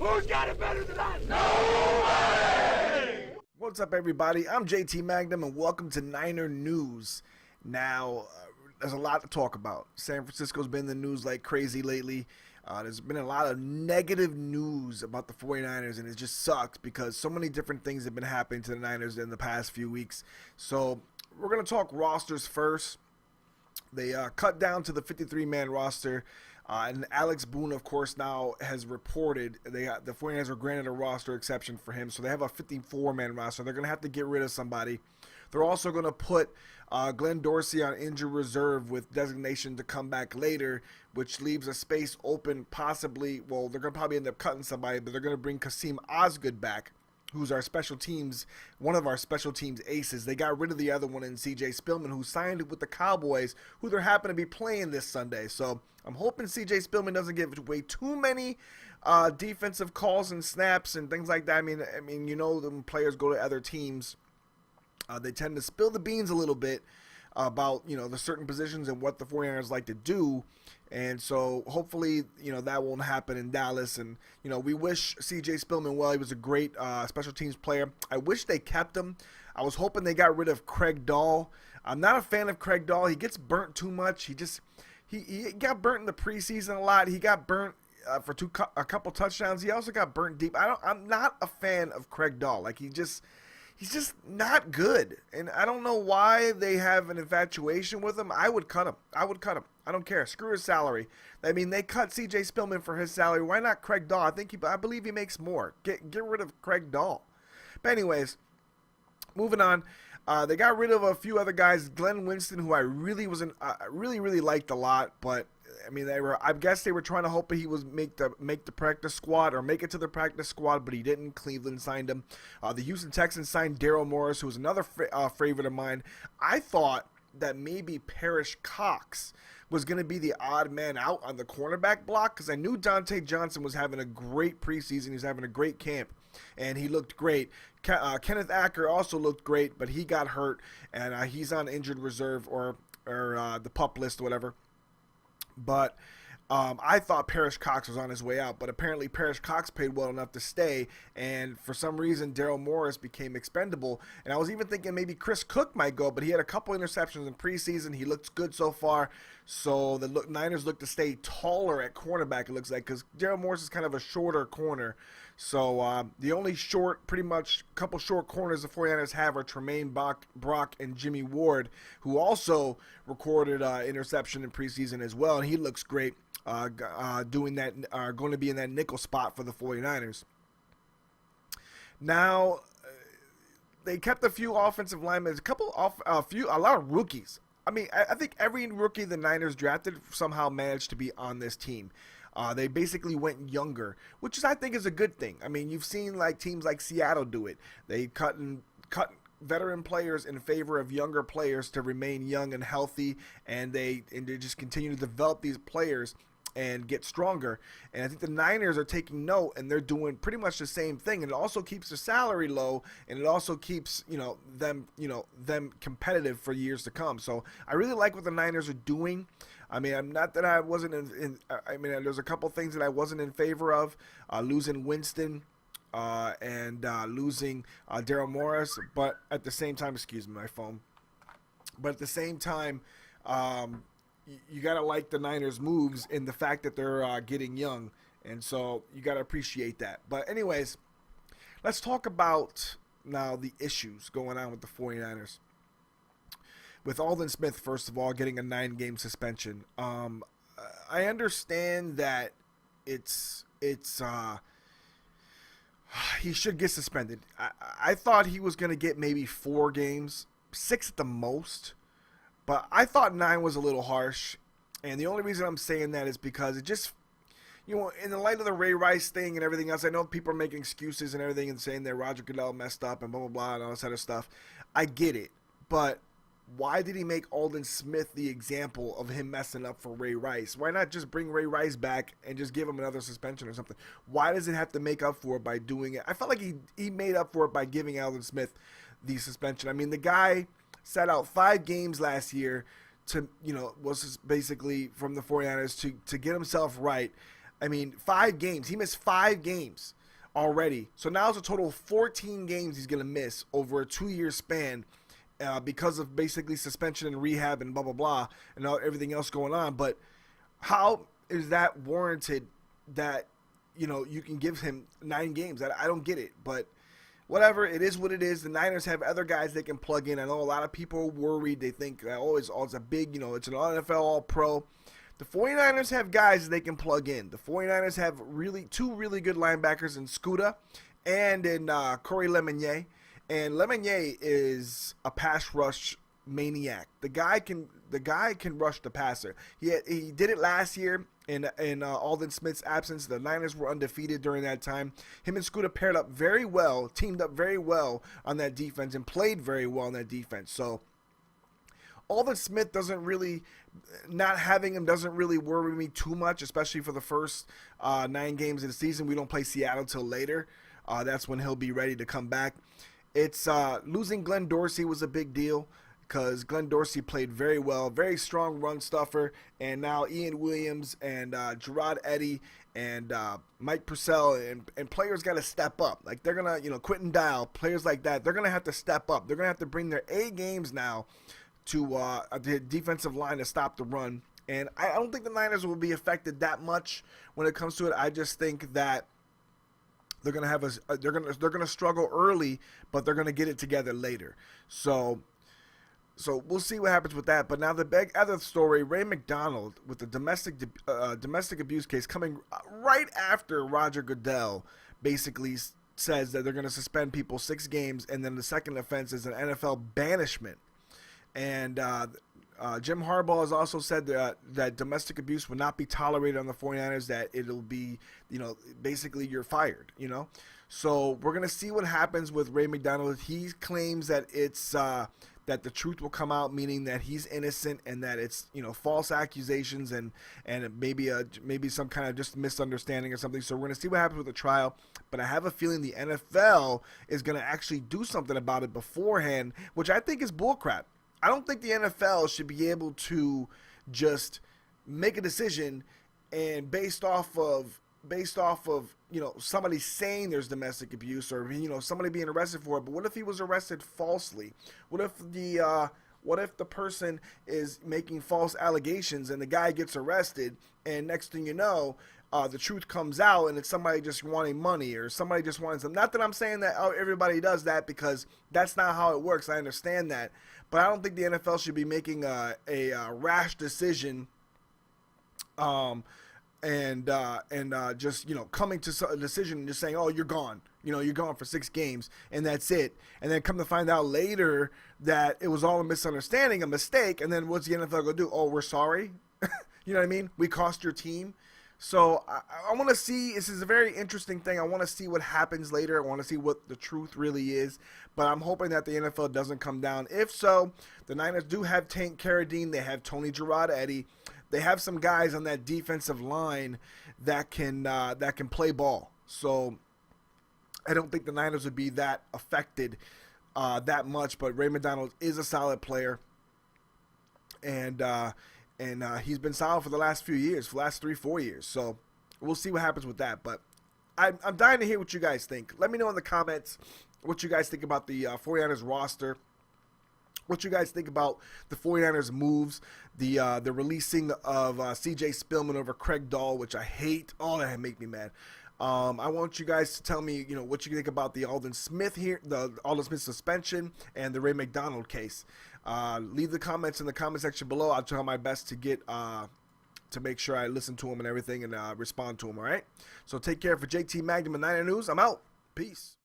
Who's got it better than us? Nobody! What's up, everybody? I'm JT Magnum, and welcome to Niner News. Now, there's a lot to talk about. San Francisco's been in the news like crazy lately. There's been a lot of negative news about the 49ers, and it just sucks because so many different things have been happening to the Niners in the past few weeks. So, we're going to talk rosters first. They cut down to the 53-man roster. And Alex Boone, of course, now has reported the 49ers were granted a roster exception for him, so they have a 54-man roster. They're going to have to get rid of somebody. They're also going to put Glenn Dorsey on injured reserve with designation to come back later, which leaves a space open possibly. Well, they're going to probably end up cutting somebody, but they're going to bring Kasim Osgood back, who's our special teams, one of our special teams aces. They got rid of the other one in C.J. Spillman, who signed with the Cowboys, who they're happen to be playing this Sunday. So I'm hoping C.J. Spillman doesn't give away too many defensive calls and snaps and things like that. I mean, you know, when players go to other teams, they tend to spill the beans a little bit about, you know, the certain positions and what the 49ers like to do. And so hopefully, you know, that won't happen in Dallas. And, you know, we wish C.J. Spillman well. He was a great special teams player. I wish they kept him. I was hoping they got rid of Craig Dahl. I'm not a fan of Craig Dahl. He gets burnt too much. He got burnt in the preseason a lot. He got burnt for a couple touchdowns. He also got burnt deep. I'm not a fan of Craig Dahl. Like, he's just not good. And I don't know why they have an infatuation with him. I would cut him. I don't care. Screw his salary. I mean, they cut C.J. Spillman for his salary. Why not Craig Dahl? I believe he makes more. Get rid of Craig Dahl. But anyways, moving on. They got rid of a few other guys. Glenn Winston, who I really really liked a lot, but I mean, I guess they were trying to hope he was make the practice squad or make it to the practice squad, but he didn't. Cleveland signed him. The Houston Texans signed Daryl Morris, who was another favorite of mine. I thought that maybe Parrish Cox was going to be the odd man out on the cornerback block because I knew Dante Johnson was having a great preseason. He was having a great camp, and he looked great. Kenneth Acker also looked great, but he got hurt, and he's on injured reserve or the PUP list or whatever. But I thought Parrish Cox was on his way out, but apparently Parrish Cox paid well enough to stay, and for some reason Daryl Morris became expendable. And I was even thinking maybe Chris Cook might go, but he had a couple interceptions in preseason. He looks good so far, so the Niners look to stay taller at cornerback, it looks like, because Daryl Morris is kind of a shorter corner. So the only pretty much couple short corners the 49ers have are Tremaine Brock and Jimmy Ward, who also recorded interception in preseason as well, and he looks great. Doing that, going to be in that nickel spot for the 49ers. Now, they kept a few offensive linemen, a lot of rookies. I mean, I think every rookie the Niners drafted somehow managed to be on this team. They basically went younger, which I think is a good thing. I mean, you've seen like teams like Seattle do it. They cut veteran players in favor of younger players to remain young and healthy, and they just continue to develop these players and get stronger. And I think the Niners are taking note, and they're doing pretty much the same thing. And it also keeps the salary low, and it also keeps them competitive for years to come. So I really like what the Niners are doing. I mean, I'm not that I wasn't I mean, there's a couple things that I wasn't in favor of, losing Winston and losing Daryl Morris, but at the same time, excuse me, my phone. But at the same time, you got to like the Niners' moves in the fact that they're getting young. And so you got to appreciate that. But anyways, let's talk about now the issues going on with the 49ers. With Aldon Smith, first of all, getting a 9-game suspension. I understand that he should get suspended. I thought he was going to get maybe 4 games, 6 at the most. But I thought 9 was a little harsh, and the only reason I'm saying that is because it just, in the light of the Ray Rice thing and everything else, I know people are making excuses and everything and saying that Roger Goodell messed up and blah, blah, blah, and all this other stuff. I get it, but why did he make Aldon Smith the example of him messing up for Ray Rice? Why not just bring Ray Rice back and just give him another suspension or something? Why does it have to make up for it by doing it? I felt like he made up for it by giving Aldon Smith the suspension. I mean, the guy sat out 5 games last year to, was basically from the 49ers to get himself right. I mean, 5 games. He missed 5 games already. So now it's a total of 14 games he's going to miss over a 2-year span because of basically suspension and rehab and blah, blah, blah, and everything else going on. But how is that warranted that, you can give him 9 games? I don't get it. But whatever, it is what it is. The Niners have other guys they can plug in. I know a lot of people are worried. They think that, it's a big, it's an NFL All-Pro. The 49ers have guys they can plug in. The 49ers have two really good linebackers in Scooter and in Corey Lemonnier. And Lemonnier is a pass rush maniac. The guy can rush the passer. He did it last year in Aldon Smith's absence. The Niners were undefeated during that time. Him and Scooter paired up very well, teamed up very well on that defense, and played very well on that defense. So Aldon Smith not having him doesn't really worry me too much, especially for the first 9 games of the season. We don't play Seattle till later. That's when he'll be ready to come back. It's losing Glenn Dorsey was a big deal because Glenn Dorsey played very well, very strong run stuffer, and now Ian Williams and Gerard Eddy and Mike Purcell and players got to step up. Like they're gonna, Quentin Dial, players like that, they're gonna have to step up. They're gonna have to bring their A games now to the defensive line to stop the run. And I don't think the Niners will be affected that much when it comes to it. I just think that they're gonna have they're gonna struggle early, but they're gonna get it together later. So we'll see what happens with that. But now the big other story: Ray McDonald with the domestic abuse case coming right after Roger Goodell basically says that they're gonna suspend people 6 games, and then the second offense is an NFL banishment. And Jim Harbaugh has also said that domestic abuse will not be tolerated on the 49ers, that it'll be, basically you're fired, So we're going to see what happens with Ray McDonald. He claims that it's that the truth will come out, meaning that he's innocent and that it's, false accusations and maybe some kind of just misunderstanding or something. So we're going to see what happens with the trial. But I have a feeling the NFL is going to actually do something about it beforehand, which I think is bullcrap. I don't think the NFL should be able to just make a decision and based off of somebody saying there's domestic abuse or somebody being arrested for it. But what if he was arrested falsely? What if the person is making false allegations and the guy gets arrested and next thing you know, the truth comes out and it's somebody just wanting money or somebody just wanting some. Not that I'm saying that everybody does that, because that's not how it works. I understand that. But I don't think the NFL should be making a rash decision and just coming to a decision and just saying, oh, you're gone. You're gone for 6 games and that's it. And then come to find out later that it was all a misunderstanding, a mistake. And then what's the NFL going to do? Oh, we're sorry. You know what I mean? We cost your team. So I want to see, this is a very interesting thing. I want to see what happens later. I want to see what the truth really is. But I'm hoping that the NFL doesn't come down. If so, the Niners do have Tank Carradine. They have Tony Gerard-Eddy. They have some guys on that defensive line that can play ball. So I don't think the Niners would be that affected that much. But Ray McDonald is a solid player. And he's been solid for the last few years, for the last 3-4 years. So we'll see what happens with that. But I'm dying to hear what you guys think. Let me know in the comments what you guys think about the 49ers roster, what you guys think about the 49ers moves, the releasing of C.J. Spillman over Craig Dahl, which I hate. Oh, that make me mad. I want you guys to tell me, what you think about the Aldon Smith suspension and the Ray McDonald case. Leave the comments in the comment section below. I'll try my best to get to make sure I listen to them and everything and respond to them. All right. So take care. For JT Magnum and Niner News, I'm out. Peace.